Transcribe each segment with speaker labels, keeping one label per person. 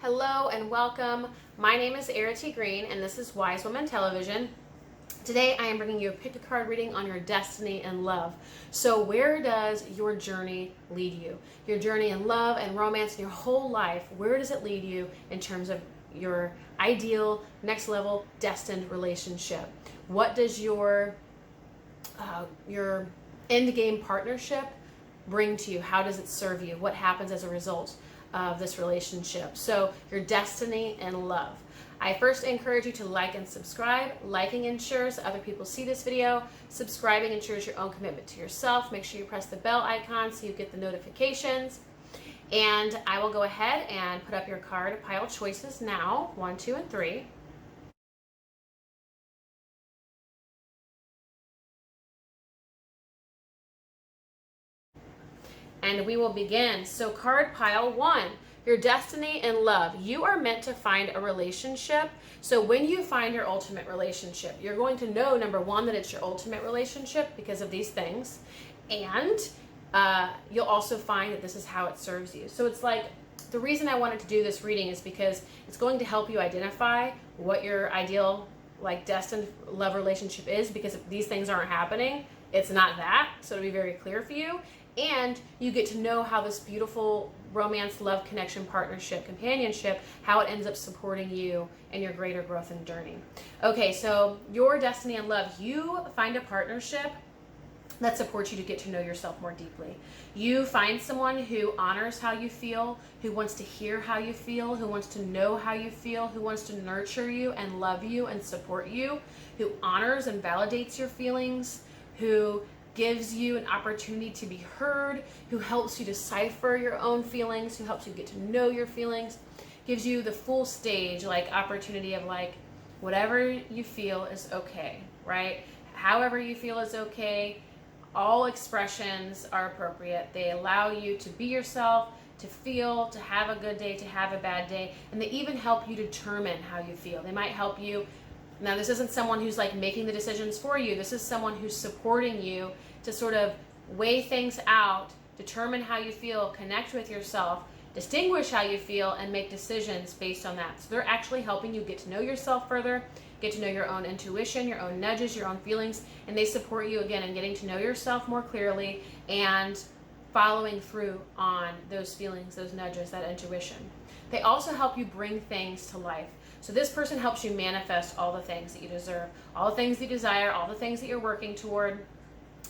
Speaker 1: Hello and welcome. My name is Errity Green and this is Wise Woman Television. Today I am bringing you a pick a card reading on your destiny and love. So where does your journey lead you? Your journey in love and romance in your whole life, where does it lead you in terms of your ideal, next level, destined relationship? What does your end game partnership bring to you? How does it serve you? What happens as a result of this relationship? So your destiny and love. I first encourage you to like and subscribe. Liking ensures other people see this video. Subscribing ensures your own commitment to yourself. Make sure you press the bell icon so you get the notifications. And I will go ahead and put up your card pile choices now, 1, 2, and 3. And we will begin. So card pile 1, your destiny and love. You are meant to find a relationship. So when you find your ultimate relationship, you're going to know, number 1, that it's your ultimate relationship because of these things. And you'll also find that this is how it serves you. So it's like, the reason I wanted to do this reading is because it's going to help you identify what your ideal, destined love relationship is, because if these things aren't happening, it's not that. So it'll be very clear for you. And you get to know how this beautiful romance, love, connection, partnership, companionship, how it ends up supporting you in your greater growth and journey. Okay, so your destiny and love, you find a partnership that supports you to get to know yourself more deeply. You find someone who honors how you feel, who wants to hear how you feel, who wants to know how you feel, who wants to nurture you and love you and support you, who honors and validates your feelings, who gives you an opportunity to be heard, who helps you decipher your own feelings, who helps you get to know your feelings, gives you the full stage, opportunity of whatever you feel is okay, right? However you feel is okay. All expressions are appropriate. They allow you to be yourself, to feel, to have a good day, to have a bad day, and they even help you determine how you feel. They might help you. Now, this isn't someone who's making the decisions for you. This is someone who's supporting you to sort of weigh things out, determine how you feel, connect with yourself, distinguish how you feel, and make decisions based on that. So they're actually helping you get to know yourself further, get to know your own intuition, your own nudges, your own feelings, and they support you again in getting to know yourself more clearly and following through on those feelings, those nudges, that intuition. They also help you bring things to life. So this person helps you manifest all the things that you deserve, all the things that you desire, all the things that you're working toward.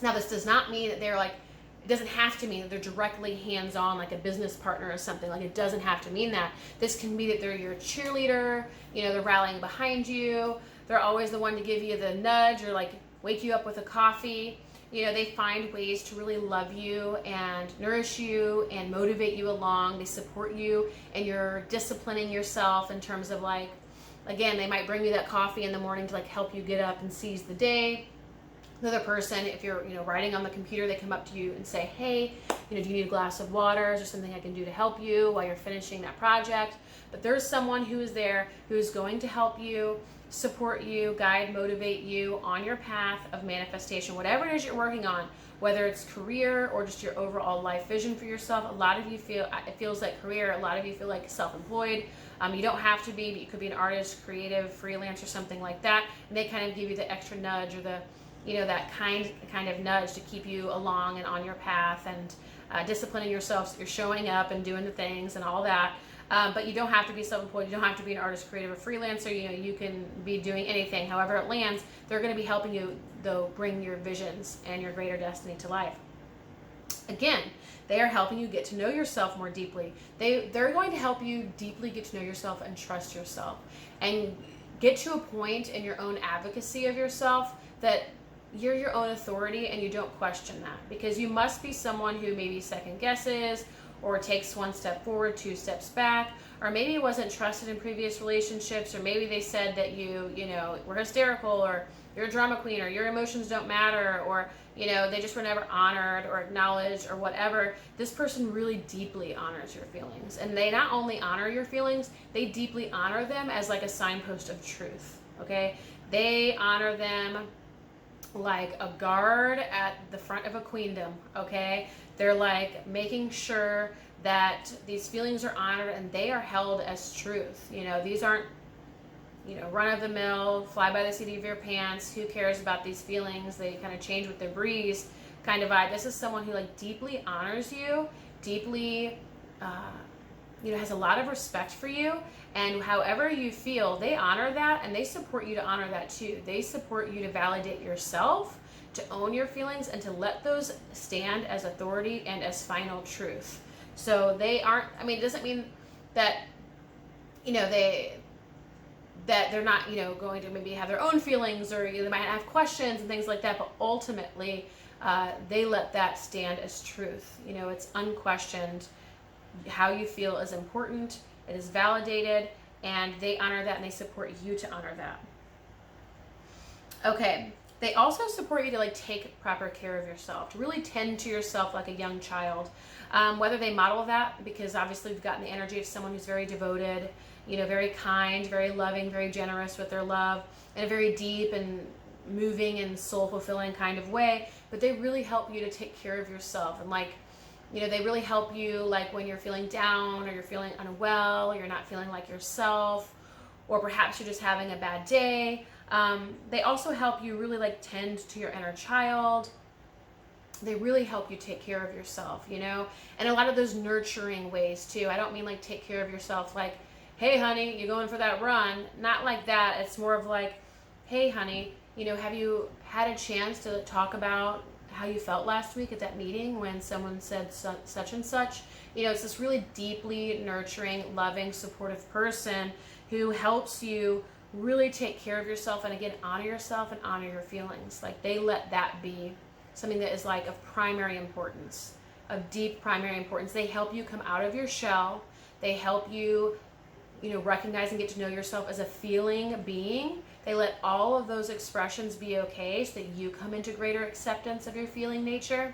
Speaker 1: Now, this does not mean that they're it doesn't have to mean that they're directly hands-on like a business partner or something. It doesn't have to mean that. This can be that they're your cheerleader, they're rallying behind you. They're always the one to give you the nudge or wake you up with a coffee. They find ways to really love you and nourish you and motivate you along. They support you and you're disciplining yourself in terms of again, they might bring you that coffee in the morning to help you get up and seize the day. Another person, if you're writing on the computer, they come up to you and say, hey, do you need a glass of water? Is there something I can do to help you while you're finishing that project? But there's someone who is there who is going to help you, support you, guide, motivate you on your path of manifestation, whatever it is you're working on, whether it's career or just your overall life vision for yourself. A lot of you feel, it feels like career, a lot of you feel like self-employed. You don't have to be, but you could be an artist, creative, freelance, or something like that. And they kind of give you the extra nudge or the that kind of nudge to keep you along and on your path and disciplining yourself so you're showing up and doing the things and all that. But you don't have to be self-employed. You don't have to be an artist, creative, or freelancer. You can be doing anything. However it lands, they're going to be helping you, though, bring your visions and your greater destiny to life. Again, they are helping you get to know yourself more deeply. They're going to help you deeply get to know yourself and trust yourself and get to a point in your own advocacy of yourself that you're your own authority and you don't question that, because you must be someone who maybe second guesses or takes one step forward, 2 steps back, or maybe wasn't trusted in previous relationships, or maybe they said that you were hysterical, or you're a drama queen, or your emotions don't matter, or they just were never honored or acknowledged or whatever. This person really deeply honors your feelings, and they not only honor your feelings, they deeply honor them as a signpost of truth. Okay, they honor them like a guard at the front of a queendom, okay? They're like making sure that these feelings are honored and they are held as truth. You know, these aren't, you know, run of the mill, fly by the seat of your pants, who cares about these feelings, they kind of change with the breeze kind of vibe. This is someone who like deeply honors you, deeply, you know, has a lot of respect for you, and however you feel, they honor that and they support you to honor that too. They support you to validate yourself, to own your feelings, and to let those stand as authority and as final truth. So they aren't, I mean, it doesn't mean that, you know, that they're not, you know, going to maybe have their own feelings, or you know, they might have questions and things like that, but ultimately they let that stand as truth. You know, it's unquestioned. How you feel is important, it is validated, and they honor that and they support you to honor that. Okay, they also support you to like take proper care of yourself, to really tend to yourself like a young child. Whether they model that, because obviously we've gotten the energy of someone who's very devoted, you know, very kind, very loving, very generous with their love, in a very deep and moving and soul fulfilling kind of way, but they really help you to take care of yourself. And like, you know, they really help you like when you're feeling down, or you're feeling unwell, or you're not feeling like yourself, or perhaps you're just having a bad day. They also help you really like tend to your inner child. They really help you take care of yourself, you know, and a lot of those nurturing ways too. I don't mean like take care of yourself like, hey honey, you going for that run? Not like that. It's more of like, hey honey, you know, have you had a chance to talk about how you felt last week at that meeting when someone said such and such? You know, it's this really deeply nurturing, loving, supportive person who helps you really take care of yourself, and again, honor yourself and honor your feelings. Like they let that be something that is like of primary importance, of deep primary importance. They help you come out of your shell. They help you, you know, recognize and get to know yourself as a feeling being. They let all of those expressions be okay so that you come into greater acceptance of your feeling nature.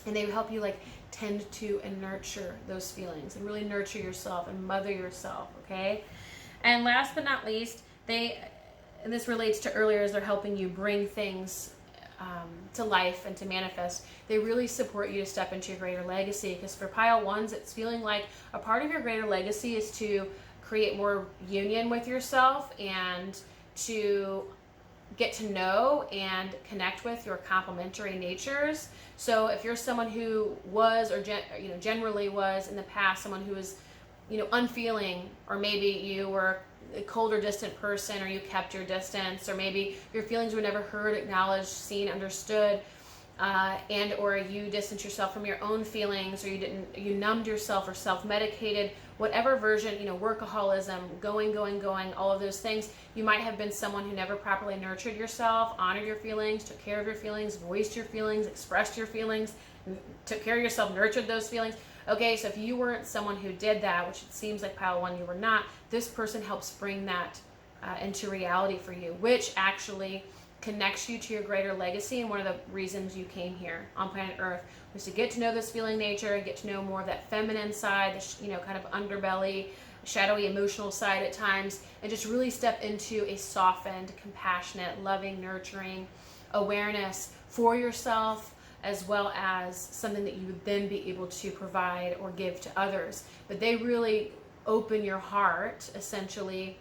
Speaker 1: And they help you like tend to and nurture those feelings and really nurture yourself and mother yourself, okay? And last but not least, and this relates to earlier, as they're helping you bring things to life and to manifest. They really support you to step into your greater legacy, because for pile ones, it's feeling like a part of your greater legacy is to create more union with yourself and to get to know and connect with your complementary natures. So if you're someone who was, or generally was in the past, someone who was, you know, unfeeling, or maybe you were a cold or distant person, or you kept your distance, or maybe your feelings were never heard, acknowledged, seen, understood, and or you distanced yourself from your own feelings, or you numbed yourself or self-medicated, whatever version, you know, workaholism, going, all of those things. You might have been someone who never properly nurtured yourself, honored your feelings, took care of your feelings, voiced your feelings, expressed your feelings, took care of yourself, nurtured those feelings. Okay, so if you weren't someone who did that, which it seems like pile one you were not, this person helps bring that into reality for you, which actually connects you to your greater legacy. And one of the reasons you came here on planet Earth was to get to know this feeling nature, get to know more of that feminine side, you know, kind of underbelly, shadowy emotional side at times, and just really step into a softened, compassionate, loving, nurturing awareness for yourself, as well as something that you would then be able to provide or give to others. But they really open your heart, essentially,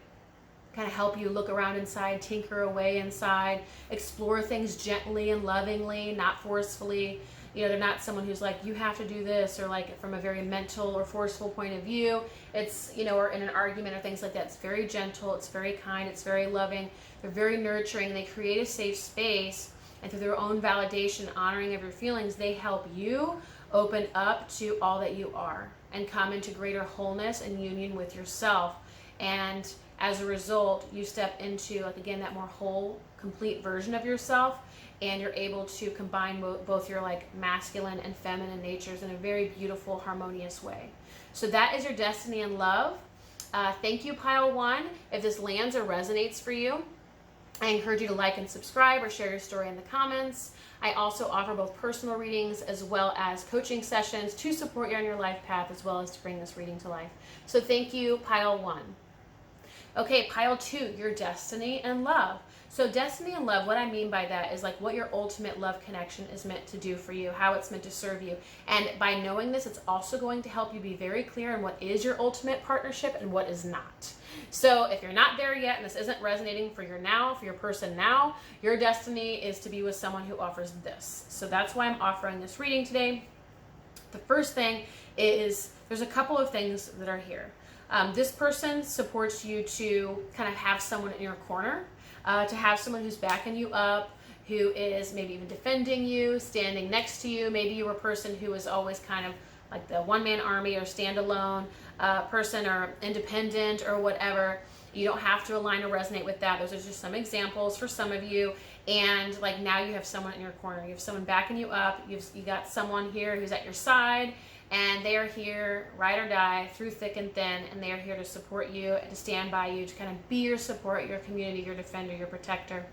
Speaker 1: kind of help you look around inside, tinker away inside, explore things gently and lovingly, not forcefully. You know, they're not someone who's like, you have to do this, or like from a very mental or forceful point of view. It's, you know, or in an argument or things like that. It's very gentle, it's very kind, it's very loving. They're very nurturing. They create a safe space, and through their own validation, honoring of your feelings, they help you open up to all that you are and come into greater wholeness and union with yourself. And as a result, you step into, like, again, that more whole, complete version of yourself, and you're able to combine both your like masculine and feminine natures in a very beautiful, harmonious way. So that is your destiny and love. Thank you, pile one. If this lands or resonates for you, I encourage you to like and subscribe, or share your story in the comments. I also offer both personal readings as well as coaching sessions to support you on your life path, as well as to bring this reading to life. So thank you, pile one. Okay, pile 2, your destiny and love. So destiny and love, what I mean by that is like what your ultimate love connection is meant to do for you, how it's meant to serve you. And by knowing this, it's also going to help you be very clear on what is your ultimate partnership and what is not. So if you're not there yet and this isn't resonating for your now, for your person now, your destiny is to be with someone who offers this. So that's why I'm offering this reading today. The first thing is there's a couple of things that are here. This person supports you to kind of have someone in your corner, to have someone who's backing you up, who is maybe even defending you, standing next to you. Maybe you're a person who is always kind of like the one-man army or standalone person or independent or whatever. You don't have to align or resonate with that. Those are just some examples for some of you. And like now you have someone in your corner. You have someone backing you up. You got someone here who's at your side. And they are here, ride or die, through thick and thin, and they are here to support you and to stand by you, to kind of be your support, your community, your defender, your protector.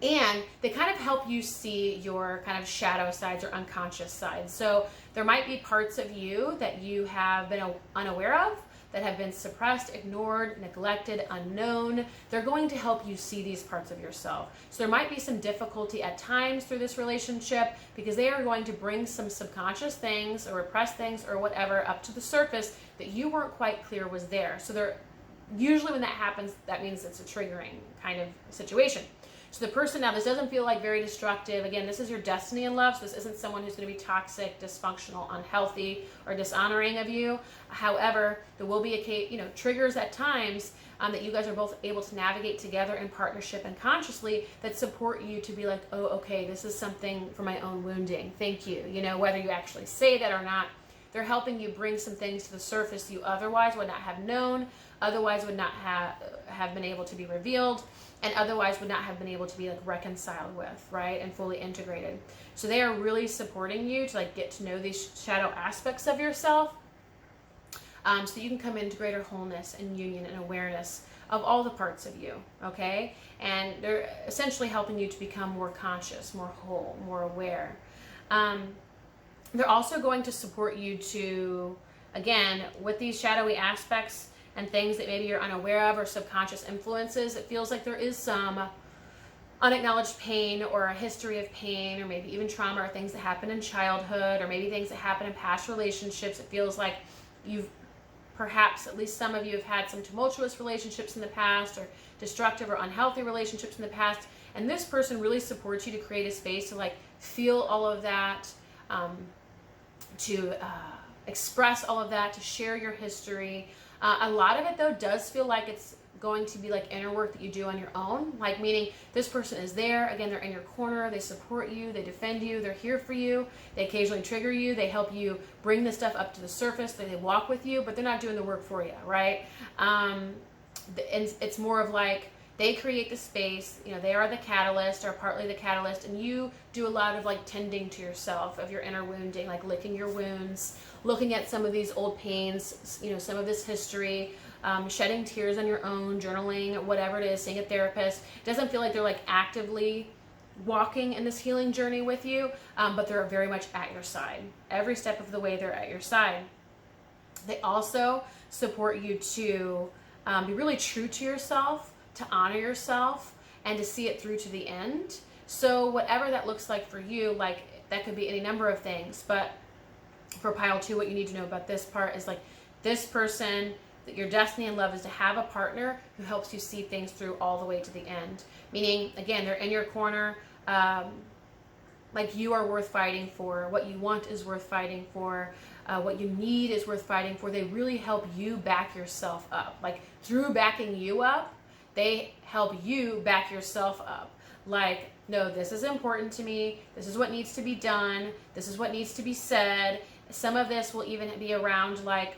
Speaker 1: And they kind of help you see your kind of shadow sides or unconscious sides. So there might be parts of you that you have been unaware of, that have been suppressed, ignored, neglected, unknown. They're going to help you see these parts of yourself. So there might be some difficulty at times through this relationship because they are going to bring some subconscious things or repressed things or whatever up to the surface that you weren't quite clear was there. So they're usually when that happens, that means it's a triggering kind of situation. So the person now, this doesn't feel like very destructive. Again, this is your destiny in love. So this isn't someone who's going to be toxic, dysfunctional, unhealthy, or dishonoring of you. However, there will be triggers at times that you guys are both able to navigate together in partnership and consciously that support you to be like, oh, okay, this is something for my own wounding. Thank you. Whether you actually say that or not, they're helping you bring some things to the surface you otherwise would not have known, otherwise would not have been able to be revealed, and otherwise would not have been able to be like reconciled with, right, and fully integrated. So they are really supporting you to like get to know these shadow aspects of yourself, so you can come into greater wholeness and union and awareness of all the parts of you, okay? And they're essentially helping you to become more conscious, more whole, more aware. They're also going to support you to, again, with these shadowy aspects and things that maybe you're unaware of or subconscious influences, it feels like there is some unacknowledged pain or a history of pain or maybe even trauma or things that happen in childhood or maybe things that happen in past relationships. It feels like you've perhaps, at least some of you have had some tumultuous relationships in the past or destructive or unhealthy relationships in the past. And this person really supports you to create a space to like feel all of that, to express all of that, to share your history. A lot of it though does feel like it's going to be like inner work that you do on your own, like meaning this person is there, again, they're in your corner, they support you, they defend you, they're here for you, they occasionally trigger you, they help you bring this stuff up to the surface, they walk with you, but they're not doing the work for you, right? And it's more of like they create the space, they are the catalyst or partly the catalyst, and you do a lot of like tending to yourself, of your inner wounding, like licking your wounds, looking at some of these old pains, some of this history, shedding tears on your own, journaling, whatever it is, seeing a therapist. It doesn't feel like they're like actively walking in this healing journey with you, but they're very much at your side. Every step of the way, they're at your side. They also support you to be really true to yourself, to honor yourself, and to see it through to the end. So whatever that looks like for you, like that could be any number of things, but for pile 2, what you need to know about this part is like this person, that your destiny and love is to have a partner who helps you see things through all the way to the end. Meaning, again, they're in your corner, like you are worth fighting for, what you want is worth fighting for, what you need is worth fighting for. They really help you back yourself up. Like through backing you up, they help you back yourself up. Like, no, this is important to me. This is what needs to be done. This is what needs to be said. Some of this will even be around like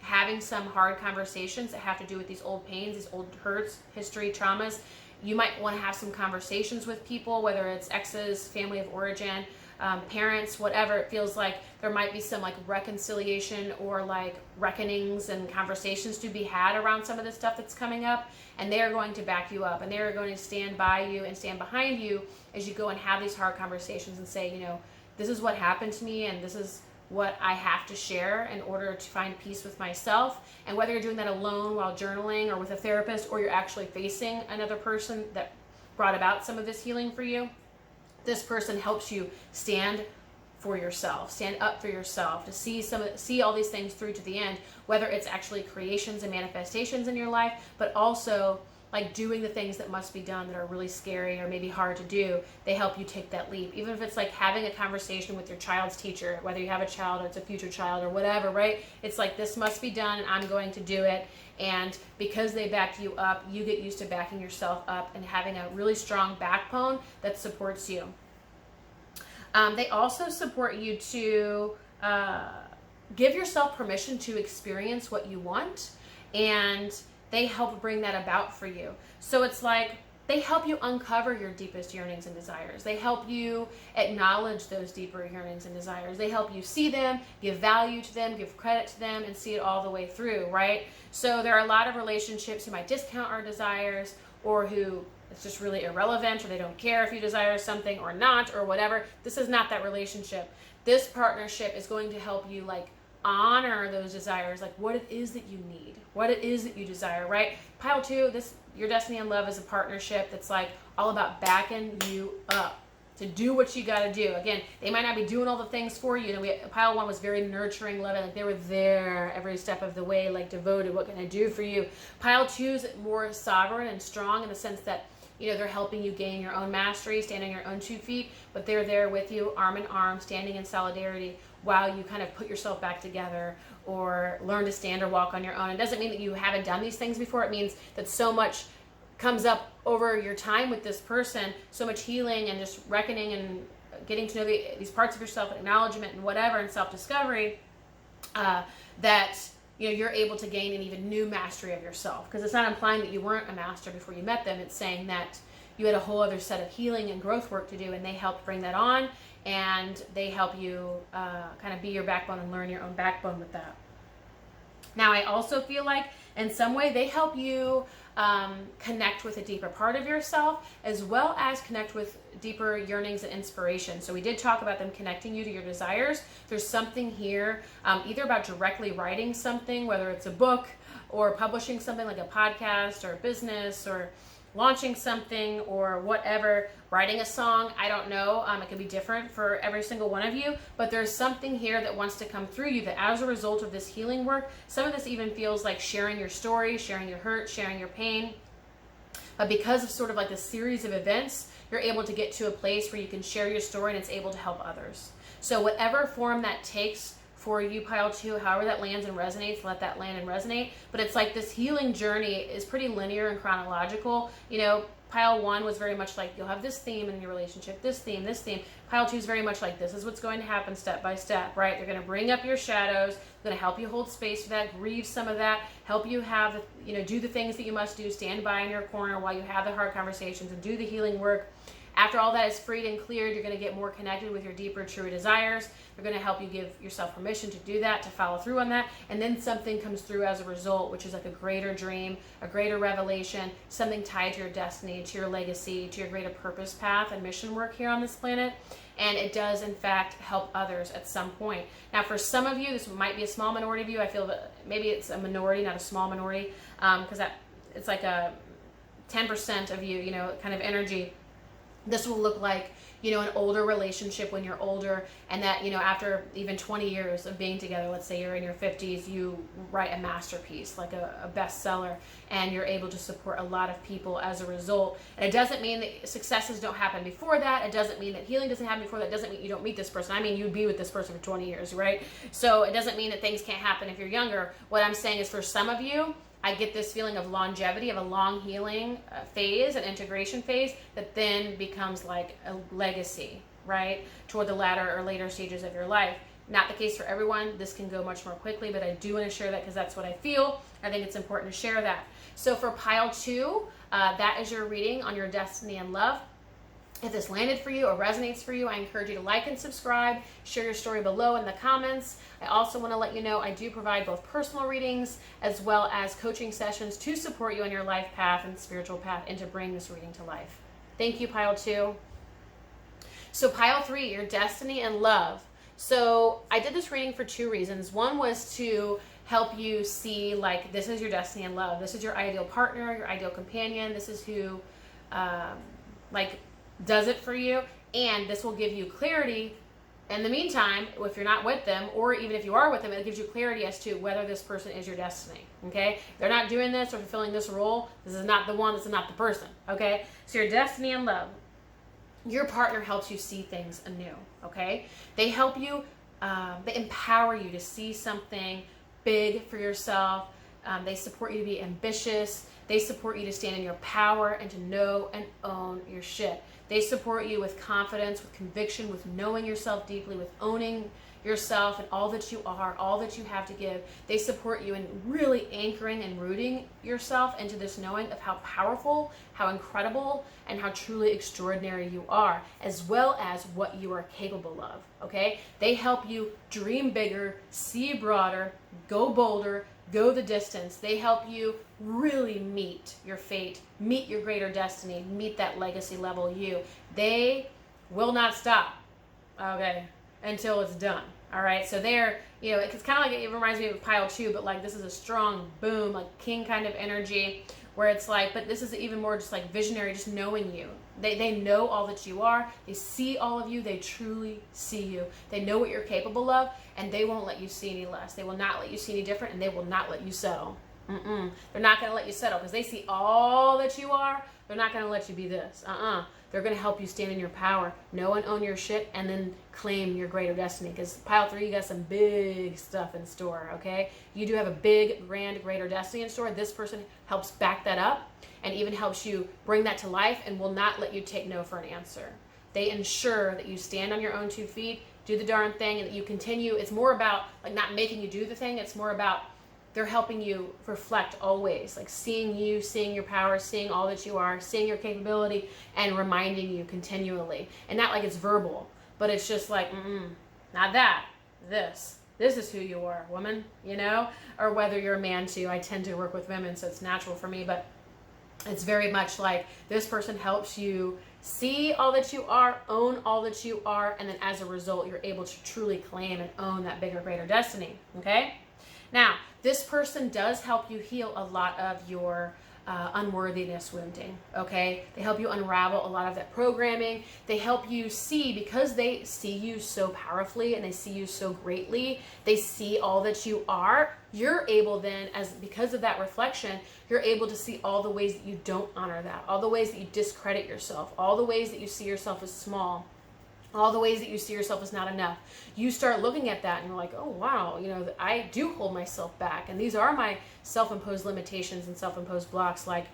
Speaker 1: having some hard conversations that have to do with these old pains, these old hurts, history, traumas. You might want to have some conversations with people, whether it's exes, family of origin, parents, whatever. It feels like there might be some like reconciliation or like reckonings and conversations to be had around some of the stuff that's coming up, and they are going to back you up, and they are going to stand by you and stand behind you as you go and have these hard conversations and say, this is what happened to me, and this is what I have to share in order to find peace with myself. And whether you're doing that alone while journaling or with a therapist, or you're actually facing another person that brought about some of this healing for you, this person helps you stand for yourself, stand up for yourself, to see all these things through to the end, whether it's actually creations and manifestations in your life, but also like doing the things that must be done that are really scary or maybe hard to do. They help you take that leap. Even if it's like having a conversation with your child's teacher, whether you have a child or it's a future child or whatever, right? It's like, this must be done and I'm going to do it. And because they back you up, you get used to backing yourself up and having a really strong backbone that supports you. They also support you to give yourself permission to experience what you want, and they help bring that about for you. So it's like they help you uncover your deepest yearnings and desires. They help you acknowledge those deeper yearnings and desires. They help you see them, give value to them, give credit to them, and see it all the way through, right? So there are a lot of relationships who might discount our desires, or who it's just really irrelevant, or they don't care if you desire something or not, or whatever. This is not that relationship. This partnership is going to help you like honor those desires, like what it is that you need, what it is that you desire, right? Pile 2, your destiny and love is a partnership that's like all about backing you up to do what you got to do. Again, they might not be doing all the things for you. Pile 1 was very nurturing, loving, like they were there every step of the way, like devoted. What can I do for you? Pile 2 is more sovereign and strong in the sense that, you know, they're helping you gain your own mastery, stand on your own 2 feet, but they're there with you, arm in arm, standing in solidarity while you kind of put yourself back together or learn to stand or walk on your own. It doesn't mean that you haven't done these things before. It means that so much comes up over your time with this person, so much healing and just reckoning and getting to know these parts of yourself, acknowledgement and whatever, and self-discovery, that you know, you're able to gain an even new mastery of yourself. Because it's not implying that you weren't a master before you met them. It's saying that you had a whole other set of healing and growth work to do, and they helped bring that on, and they help you kind of be your backbone and learn your own backbone with that. Now, I also feel like in some way they help you connect with a deeper part of yourself, as well as connect with deeper yearnings and inspiration. So we did talk about them connecting you to your desires. There's something here, either about directly writing something, whether it's a book or publishing something like a podcast or a business, or launching something or whatever, writing a song, I don't know. It can be different for every single one of you, but there's something here that wants to come through you that as a result of this healing work, some of this even feels like sharing your story, sharing your hurt, sharing your pain. But because of sort of like a series of events, you're able to get to a place where you can share your story and it's able to help others. So whatever form that takes for you, Pile 2, however that lands and resonates, let that land and resonate. But it's like this healing journey is pretty linear and chronological. You know, Pile 1 was very much like, you'll have this theme in your relationship, this theme, this theme. Pile 2 is very much like, this is what's going to happen step by step, right? They're going to bring up your shadows, they're going to help you hold space for that, grieve some of that, help you have, you know, do the things that you must do, stand by in your corner while you have the hard conversations and do the healing work. After all that is freed and cleared, you're going to get more connected with your deeper, truer desires. They're going to help you give yourself permission to do that, to follow through on that. And then something comes through as a result, which is like a greater dream, a greater revelation, something tied to your destiny, to your legacy, to your greater purpose path and mission work here on this planet. And it does, in fact, help others at some point. Now, for some of you, this might be a small minority of you. I feel that maybe it's a minority, not a small minority, because it's like a 10% of you, you know, kind of energy. This will look like, you know, an older relationship when you're older, and that, you know, after even 20 years of being together, let's say you're in your 50s, you write a masterpiece, like a bestseller, and you're able to support a lot of people as a result. And it doesn't mean that successes don't happen before that. It doesn't mean that healing doesn't happen before that. It doesn't mean you don't meet this person. I mean, you'd be with this person for 20 years, right? So it doesn't mean that things can't happen if you're younger. What I'm saying is, for some of you, I get this feeling of longevity, of a long healing phase, an integration phase, that then becomes like a legacy, right? Toward the latter or later stages of your life. Not the case for everyone. This can go much more quickly, but I do want to share that because that's what I feel. I think it's important to share that. So for Pile 2, that is your reading on your destiny and love. If this landed for you or resonates for you, I encourage you to like and subscribe, share your story below in the comments. I also want to let you know I do provide both personal readings as well as coaching sessions to support you on your life path and spiritual path and to bring this reading to life. Thank you, Pile 2. So Pile 3, your destiny and love. So I did this reading for two reasons. One was to help you see, like, this is your destiny and love. This is your ideal partner, your ideal companion. This is who, like, does it for you. And this will give you clarity. In the meantime, if you're not with them, or even if you are with them, it gives you clarity as to whether this person is your destiny, okay? They're not doing this or fulfilling this role. This is not the one, this is not the person, okay? So your destiny and love. Your partner helps you see things anew, okay? They help you, they empower you to see something big for yourself. They support you to be ambitious. They support you to stand in your power and to know and own your shit. They support you with confidence, with conviction, with knowing yourself deeply, with owning yourself and all that you are, all that you have to give. They support you in really anchoring and rooting yourself into this knowing of how powerful, how incredible, and how truly extraordinary you are, as well as what you are capable of, okay? They help you dream bigger, see broader, go bolder, go the distance. They help you really meet your fate, meet your greater destiny, meet that legacy level you. They will not stop, okay, until it's done. All right, so they're, you know, it's kind of like, it reminds me of pile 2, but like this is a strong boom, like king kind of energy, where it's like, but this is even more just like visionary, just knowing you. They know all that you are. They see all of you. They truly see you. They know what you're capable of, and they won't let you see any less. They will not let you see any different, and they will not let you settle. They're not going to let you settle because they see all that you are. They're not going to let you be this. They're going to help you stand in your power, know and own your shit, and then claim your greater destiny. Because pile 3, you got some big stuff in store, okay? You do have a big, grand, greater destiny in store. This person helps back that up and even helps you bring that to life and will not let you take no for an answer. They ensure that you stand on your own 2 feet, do the darn thing, and that you continue. It's more about like not making you do the thing. It's more about they're helping you reflect always, like seeing you, seeing your power, seeing all that you are, seeing your capability, and reminding you continually. And not like it's verbal, but it's just like, not that, this is who you are, woman, you know? Or whether you're a man too. I tend to work with women, so it's natural for me, but it's very much like this person helps you see all that you are, own all that you are, and then as a result, you're able to truly claim and own that bigger, greater destiny, okay? Now, this person does help you heal a lot of your unworthiness wounding, okay? They help you unravel a lot of that programming. They help you see, because they see you so powerfully and they see you so greatly, they see all that you are, you're able then, because of that reflection, you're able to see all the ways that you don't honor that, all the ways that you discredit yourself, all the ways that you see yourself as small, all the ways that you see yourself as not enough. You start looking at that and you're like, oh wow, you know, I do hold myself back, and these are my self-imposed limitations and self-imposed blocks. Like,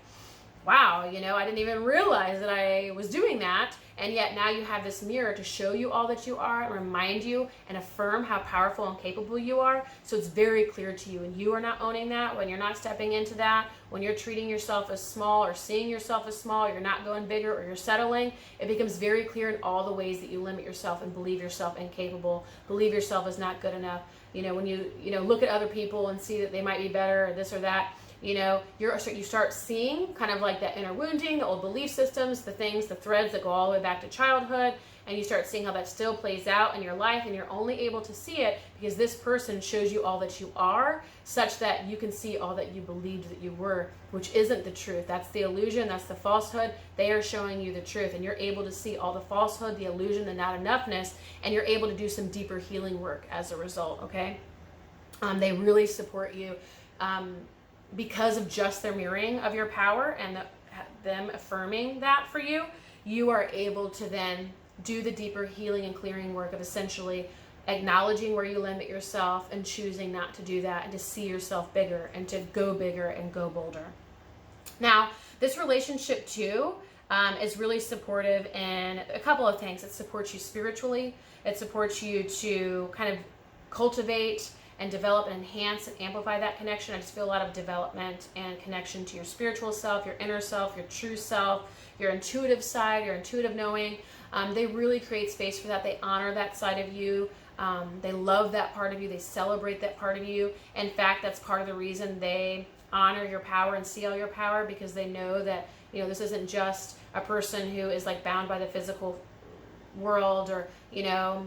Speaker 1: wow, you know, I didn't even realize that I was doing that, and yet now you have this mirror to show you all that you are and remind you and affirm how powerful and capable you are. So it's very clear to you, and you are not owning that, when you're not stepping into that, when you're treating yourself as small or seeing yourself as small, you're not going bigger or you're settling, it becomes very clear in all the ways that you limit yourself and believe yourself incapable, believe yourself is not good enough. You know, when you look at other people and see that they might be better or this or that, you know, you start seeing kind of like that inner wounding, the old belief systems, the things, the threads that go all the way back to childhood, and you start seeing how that still plays out in your life, and you're only able to see it because this person shows you all that you are, such that you can see all that you believed that you were, which isn't the truth. That's the illusion, that's the falsehood. They are showing you the truth, and you're able to see all the falsehood, the illusion, the not enoughness, and you're able to do some deeper healing work as a result, okay? They really support you. Because of just their mirroring of your power and them affirming that for you, you are able to then do the deeper healing and clearing work of essentially acknowledging where you limit yourself and choosing not to do that, and to see yourself bigger and to go bigger and go bolder. Now, this relationship too is really supportive in a couple of things. It supports you spiritually. It supports you to kind of cultivate and develop and enhance and amplify that connection. I just feel a lot of development and connection to your spiritual self, your inner self, your true self, your intuitive side, your intuitive knowing. They really create space for that. They honor that side of you. They love that part of you. They celebrate that part of you. In fact, that's part of the reason they honor your power and see all your power, because they know that, you know, this isn't just a person who is like bound by the physical world, or, you know,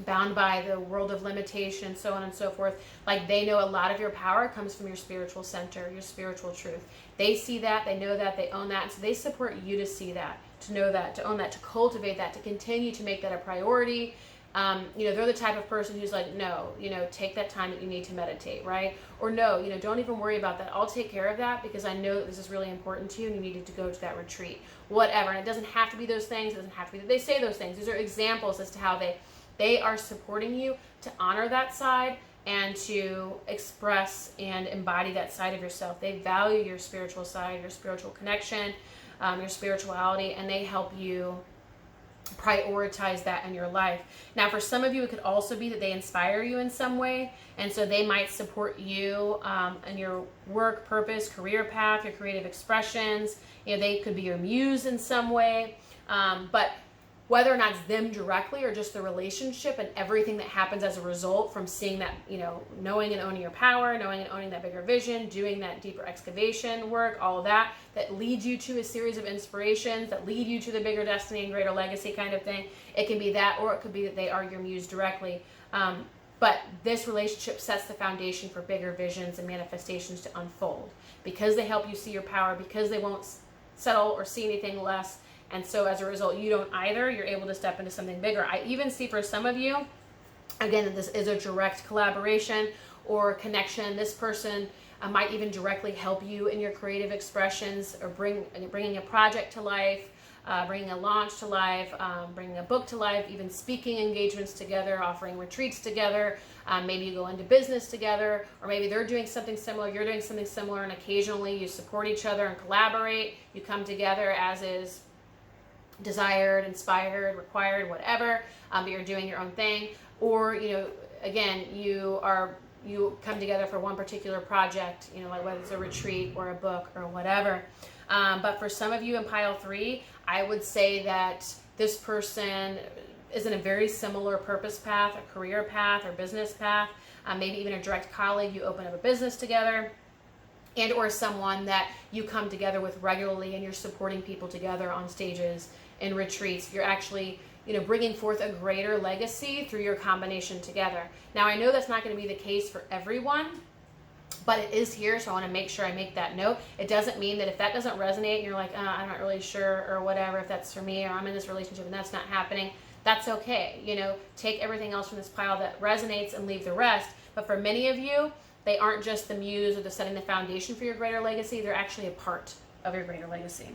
Speaker 1: bound by the world of limitation, so on and so forth. Like, they know a lot of your power comes from your spiritual center, your spiritual truth. They see that, they know that, they own that, and so they support you to see that, to know that, to own that, to cultivate that, to continue to make that a priority. They're the type of person who's like, no, take that time that you need to meditate, right? Or no, don't even worry about that. I'll take care of that because I know that this is really important to you and you needed to go to that retreat, whatever. And it doesn't have to be those things. It doesn't have to be that they say those things. These are examples as to how they are supporting you to honor that side and to express and embody that side of yourself. They value your spiritual side, your spiritual connection, your spirituality, and they help you prioritize that in your life. Now, for some of you, it could also be that they inspire you in some way, and so they might support you in your work, purpose, career path, your creative expressions. They could be your muse in some way, but whether or not it's them directly or just the relationship and everything that happens as a result from seeing that, knowing and owning your power, knowing and owning that bigger vision, doing that deeper excavation work, all of that leads you to a series of inspirations, that lead you to the bigger destiny and greater legacy kind of thing. It can be that, or it could be that they are your muse directly. But this relationship sets the foundation for bigger visions and manifestations to unfold because they help you see your power, because they won't settle or see anything less. And so as a result, you don't either. You're able to step into something bigger. I even see for some of you, again, that this is a direct collaboration or connection. This person might even directly help you in your creative expressions or bringing a project to life, bringing a launch to life, bringing a book to life, even speaking engagements together, offering retreats together. Maybe you go into business together, or maybe they're doing something similar, you're doing something similar, and occasionally you support each other and collaborate. You come together as is desired, inspired, required, whatever, but you're doing your own thing. Or, again, you come together for one particular project, like whether it's a retreat or a book or whatever. But for some of you in pile 3, I would say that this person is in a very similar purpose path, a career path or business path, maybe even a direct colleague. You open up a business together, and or someone that you come together with regularly and you're supporting people together on stages in retreats. You're actually, bringing forth a greater legacy through your combination together. Now, I know that's not going to be the case for everyone, but it is here, so I want to make sure I make that note. It doesn't mean that if that doesn't resonate and you're like, I'm not really sure or whatever, if that's for me or I'm in this relationship and that's not happening, that's okay. Take everything else from this pile that resonates and leave the rest. But for many of you, they aren't just the muse or the setting the foundation for your greater legacy. They're actually a part of your greater legacy.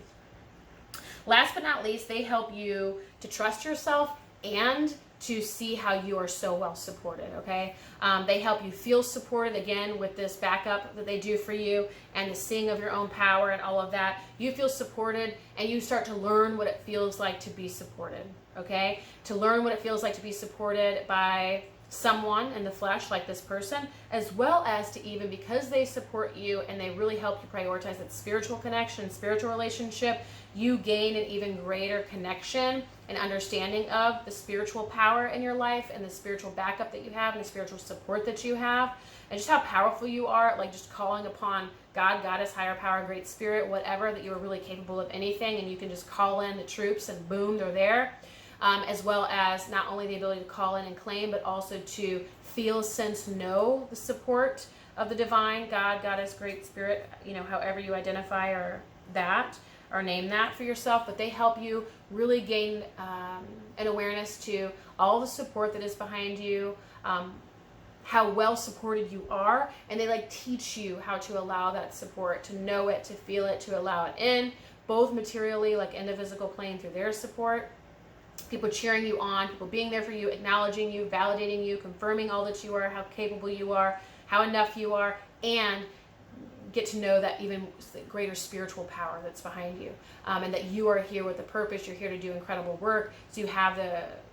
Speaker 1: Last but not least, they help you to trust yourself and to see how you are so well supported, okay? They help you feel supported, again, with this backup that they do for you and the seeing of your own power and all of that. You feel supported and you start to learn what it feels like to be supported, okay? To learn what it feels like to be supported by someone in the flesh like this person, as well as to even because they support you and they really help you prioritize that spiritual connection, spiritual relationship, you gain an even greater connection and understanding of the spiritual power in your life and the spiritual backup that you have and the spiritual support that you have and just how powerful you are, like just calling upon God, Goddess, higher power, great spirit, whatever, that you are really capable of anything and you can just call in the troops and boom, they're there. As well as not only the ability to call in and claim, but also to feel, sense, know the support of the divine, God, Goddess, Great Spirit, however you identify or name that for yourself. But they help you really gain an awareness to all the support that is behind you, how well supported you are, and they teach you how to allow that support, to know it, to feel it, to allow it in, both materially, like in the physical plane through their support, people cheering you on, people being there for you, acknowledging you, validating you, confirming all that you are, how capable you are, how enough you are, and get to know that even greater spiritual power that's behind you, and that you are here with a purpose. You're here to do incredible work, so you have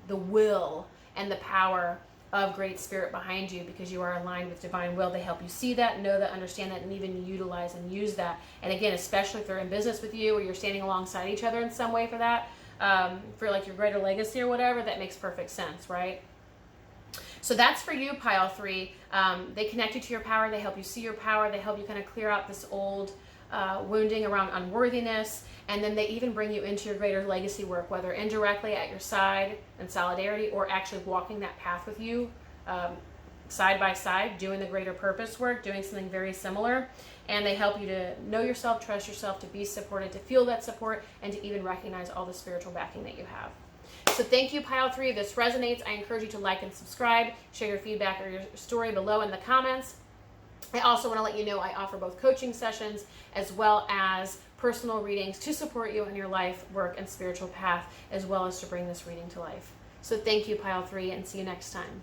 Speaker 1: the will and the power of Great Spirit behind you because you are aligned with divine will. They help you see that, know that, understand that, and even utilize and use that. And again, especially if they're in business with you or you're standing alongside each other in some way for that, for your greater legacy or whatever, that makes perfect sense, right? So that's for you, pile 3. They connect you to your power. They help you see your power. They help you kind of clear out this old wounding around unworthiness, and then they even bring you into your greater legacy work, whether indirectly at your side in solidarity or actually walking that path with you side by side, doing the greater purpose work, doing something very similar. And they help you to know yourself, trust yourself, to be supported, to feel that support, and to even recognize all the spiritual backing that you have. So thank you, Pile 3. If this resonates, I encourage you to like and subscribe, share your feedback or your story below in the comments. I also want to let you know I offer both coaching sessions as well as personal readings to support you in your life, work, and spiritual path, as well as to bring this reading to life. So thank you, Pile 3, and see you next time.